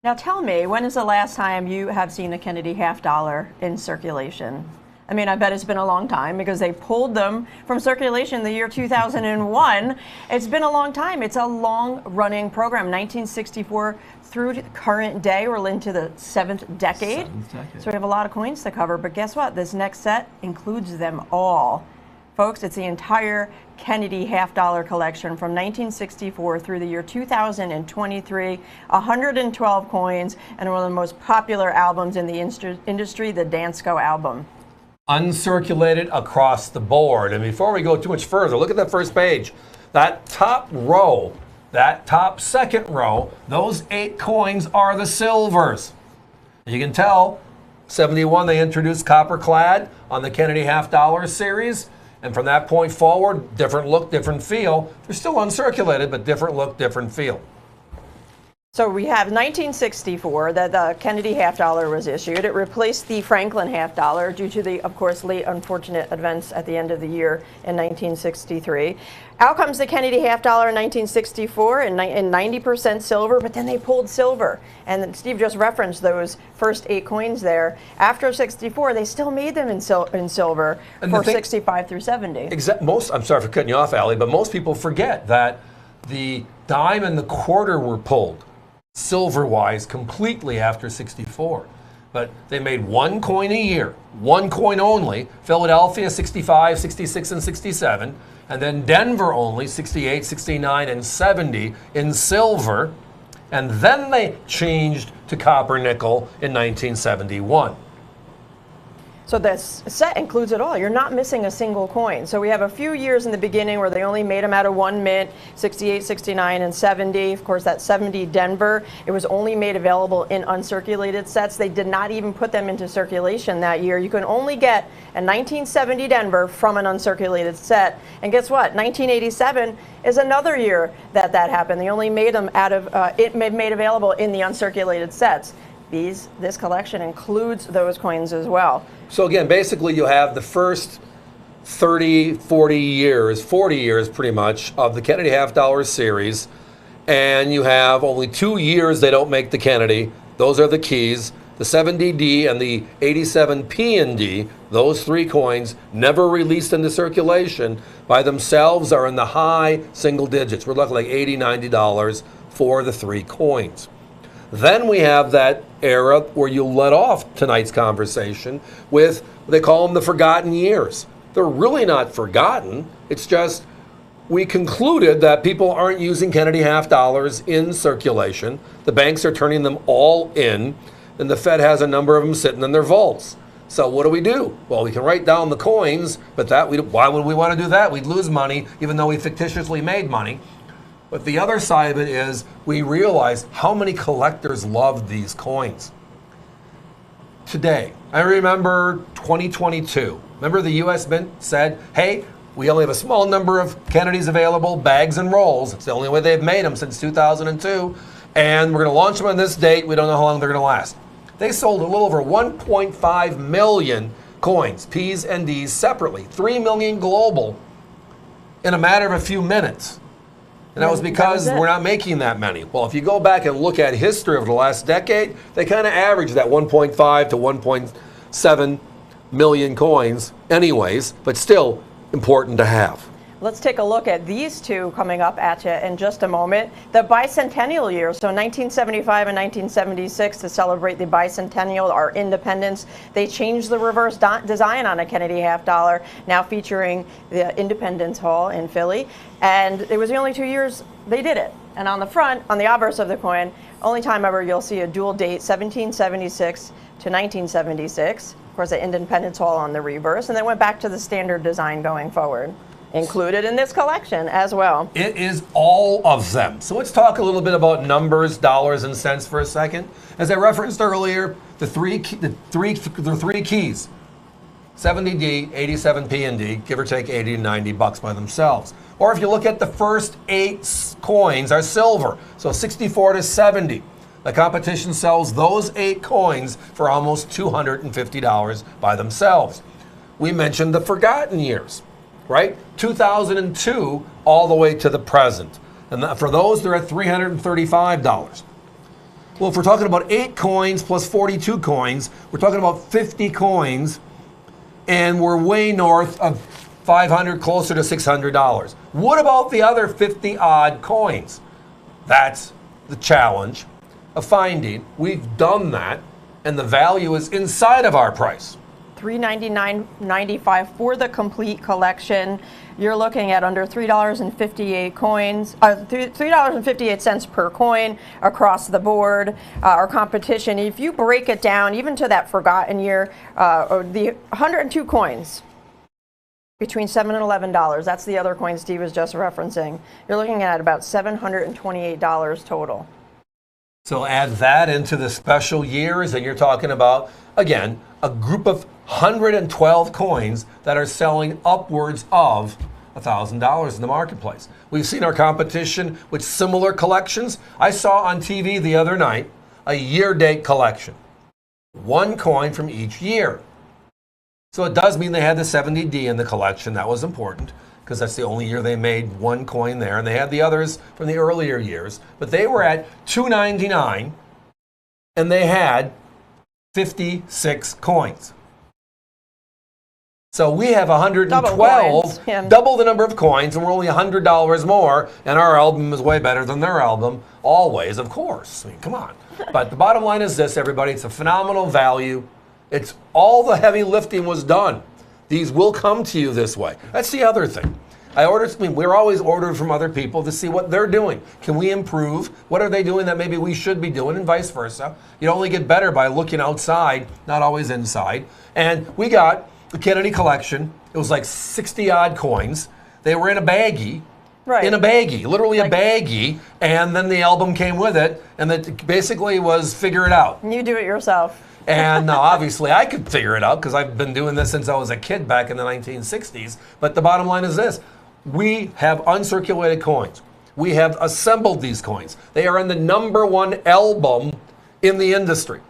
Now tell me, when is the last time you have seen a Kennedy half dollar in circulation? I mean, I bet it's been a long time because they pulled them from circulation in the year 2001. It's been a long time. It's a long-running program, 1964 through to current day. We're into the seventh decade. So we have a lot of coins to cover. But guess what? This next set includes them all. Folks, it's the entire Kennedy half dollar collection from 1964 through the year 2023, 112 coins, and one of the most popular albums in the industry, the Dansco album. Uncirculated across the board. And before we go too much further, look at that first page. That top row, that top second row, those 8 coins are the silvers. You can tell, 71 they introduced copper clad on the Kennedy half dollar series. And from that point forward, different look, different feel. They're still uncirculated, but different look, different feel. So we have 1964 that the Kennedy half dollar was issued. It replaced the Franklin half dollar due to the, of course, late unfortunate events at the end of the year in 1963. Out comes the Kennedy half dollar in 1964 in 90% silver, but then they pulled silver. And Steve just referenced those first 8 coins there. After 64, they still made them in silver for 65 through 70. I'm sorry for cutting you off, Allie, but most people forget that the dime and the quarter were pulled silver-wise completely after 64. But they made 1 coin a year, 1 coin only. Philadelphia, 65, 66, and 67. And then Denver only, 68, 69, and 70 in silver. And then they changed to copper nickel in 1971. So this set includes it all. You're not missing a single coin. So we have a few years in the beginning where they only made them out of 1 mint, 68, 69, and 70. Of course, that 70 Denver, it was only made available in uncirculated sets. They did not even put them into circulation that year. You can only get a 1970 Denver from an uncirculated set. And guess what? 1987 is another year that happened. They only made them out of, made available in the uncirculated sets. This collection includes those coins as well. So again, basically you have the first 30, 40 years pretty much of the Kennedy half dollar series, and you have only 2 years they don't make the Kennedy. Those are the keys. The 70D and the 87 P&D, those 3 coins, never released into circulation by themselves, are in the high single digits. We're looking like $80, $90 for the 3 coins. Then we have that era where you let off tonight's conversation with, they call them the forgotten years. They're really not forgotten. It's just we concluded that people aren't using Kennedy half dollars in circulation. The banks are turning them all in, and the Fed has a number of them sitting in their vaults. So what do? Well, we can write down the coins, but why would we want to do that? We'd lose money, even though we fictitiously made money. But the other side of it is we realize how many collectors love these coins. Today, I remember 2022. Remember the U.S. Mint said, hey, we only have a small number of Kennedys available, bags and rolls. It's the only way they've made them since 2002. And we're going to launch them on this date. We don't know how long they're going to last. They sold a little over 1.5 million coins, P's and D's separately, 3 million global in a matter of a few minutes. And that was because we're not making that many. Well, if you go back and look at history over the last decade, they kind of average that 1.5 to 1.7 million coins anyways, but still important to have. Let's take a look at these 2 coming up at you in just a moment. The bicentennial year, so 1975 and 1976, to celebrate the bicentennial, our independence, they changed the reverse design on a Kennedy half dollar, now featuring the Independence Hall in Philly. And it was the only 2 years they did it. And on the front, on the obverse of the coin, only time ever you'll see a dual date, 1776 to 1976. Of course, the Independence Hall on the reverse, and then went back to the standard design going forward. Included in this collection as well. It is all of them. So let's talk a little bit about numbers, dollars, and cents for a second. As I referenced earlier, the three keys, 70D, 87 P&D, give or take 80 to 90 bucks by themselves. Or if you look at the first 8 coins are silver, so 64 to 70. The competition sells those 8 coins for almost $250 by themselves. We mentioned the forgotten years. Right? 2002 all the way to the present. And for those, they're at $335. Well, if we're talking about 8 coins plus 42 coins, we're talking about 50 coins, and we're way north of $500, closer to $600. What about the other 50 odd coins? That's the challenge of finding. We've done that, and the value is inside of our price. $399.95 for the complete collection. You're looking at under $3.58 per coin across the board. Our competition, if you break it down, even to that forgotten year, the 102 coins between $7 and $11. That's the other coin Steve was just referencing. You're looking at about $728 total. So add that into the special years, and you're talking about, again, a group of 112 coins that are selling upwards of $1,000 in the marketplace. We've seen our competition with similar collections. I saw on TV the other night a year-date collection. 1 coin from each year. So it does mean they had the 70D in the collection. That was important because that's the only year they made 1 coin there, and they had the others from the earlier years. But they were at $2.99, and they had 56 coins. So we have 112, double the number of coins, and we're only $100 more, and our album is way better than their album, always, of course. I mean, come on. But the bottom line is this, everybody, it's a phenomenal value. It's all the heavy lifting was done. These will come to you this way. That's the other thing. We're always ordering from other people to see what they're doing. Can we improve? What are they doing that maybe we should be doing, and vice versa? You only get better by looking outside, not always inside. And we got the Kennedy collection. It was like 60 odd coins. They were in a baggie. Right. In a baggie, literally a baggie, and then the album came with it, and it basically was figure it out. You do it yourself. And now, obviously, I could figure it out because I've been doing this since I was a kid back in the 1960s. But the bottom line is this. We have uncirculated coins. We have assembled these coins. They are in the #1 album in the industry.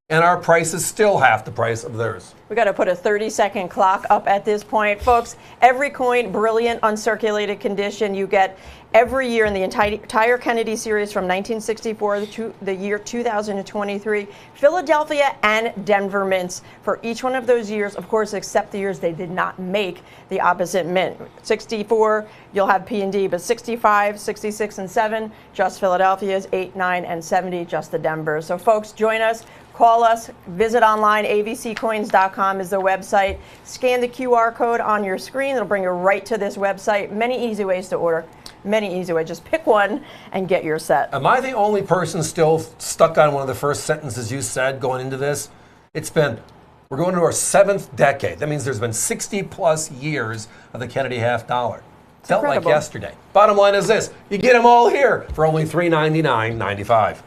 And our price is still half the price of theirs. We got to put a 30-second clock up at this point. Folks, every coin, brilliant, uncirculated condition. You get every year in the entire Kennedy series from 1964 to the year 2023. Philadelphia and Denver mints for each one of those years, of course, except the years they did not make the opposite mint. 64, you'll have P&D, but 65, 66, and 7, just Philadelphia's, 8, 9, and 70, just the Denver. So, folks, join us. Call us, visit online, avccoins.com is the website. Scan the QR code on your screen. It'll bring you right to this website. Many easy ways to order. Many easy ways. Just pick one and get your set. Am I the only person still stuck on one of the first sentences you said going into this? We're going into our 7th decade. That means there's been 60 plus years of the Kennedy $50. Felt incredible. like yesterday. Bottom line is this, you get them all here for only $399.95.